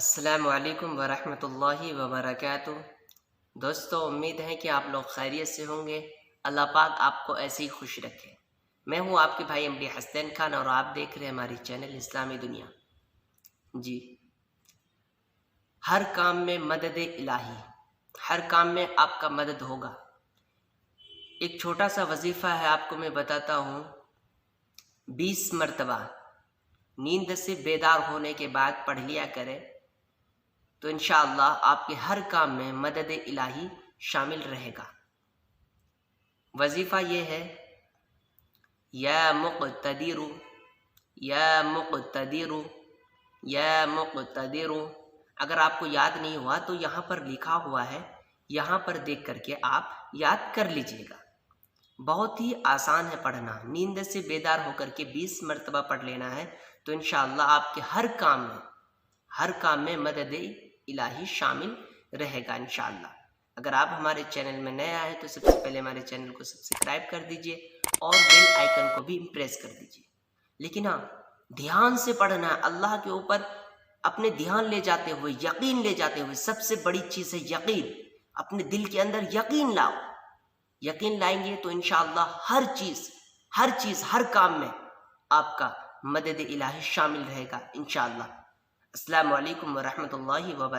السلام علیکم ورحمۃ اللہ وبرکاتہ۔ دوستو، امید ہے کہ آپ لوگ خیریت سے ہوں گے۔ اللہ پاک آپ کو ایسے ہی خوش رکھے۔ میں ہوں آپ کے بھائی MD حسین خان اور آپ دیکھ رہے ہیں ہماری چینل اسلامی دنیا۔ جی، ہر کام میں مدد الہی، ہر کام میں آپ کا مدد ہوگا۔ ایک چھوٹا سا وظیفہ ہے، آپ کو میں بتاتا ہوں۔ 20 مرتبہ نیند سے بیدار ہونے کے بعد پڑھ لیا کرے تو انشاءاللہ آپ کے ہر کام میں مدد الہی شامل رہے گا۔ وظیفہ یہ ہے، یا مقتدر یا مقتدر یا مقتدر۔ اگر آپ کو یاد نہیں ہوا تو یہاں پر لکھا ہوا ہے، یہاں پر دیکھ کر کے آپ یاد کر لیجئے گا۔ بہت ہی آسان ہے پڑھنا، نیند سے بیدار ہو کر کے 20 مرتبہ پڑھ لینا ہے تو انشاءاللہ آپ کے ہر کام میں مدد الہی شامل رہے گا انشاءاللہ۔ اگر آپ ہمارے چینل میں نئے آئے تو سب سے پہلے ہمارے چینل کو سبسکرائب کر دیجئے اور بیل آئیکن کو بھی پریس کر دیجئے۔ لیکن ہاں، دھیان سے پڑھنا ہے، اللہ کے اوپر اپنے دھیان لے جاتے ہوئے، یقین لے جاتے ہوئے۔ سب سے بڑی چیز ہے یقین۔ اپنے دل کے اندر یقین لاؤ۔ یقین لائیں گے تو انشاءاللہ ہر چیز ہر کام میں آپ کا مدد الہی شامل رہے گا انشاءاللہ۔ السلام علیکم ورحمۃ اللہ وبرکاتہ۔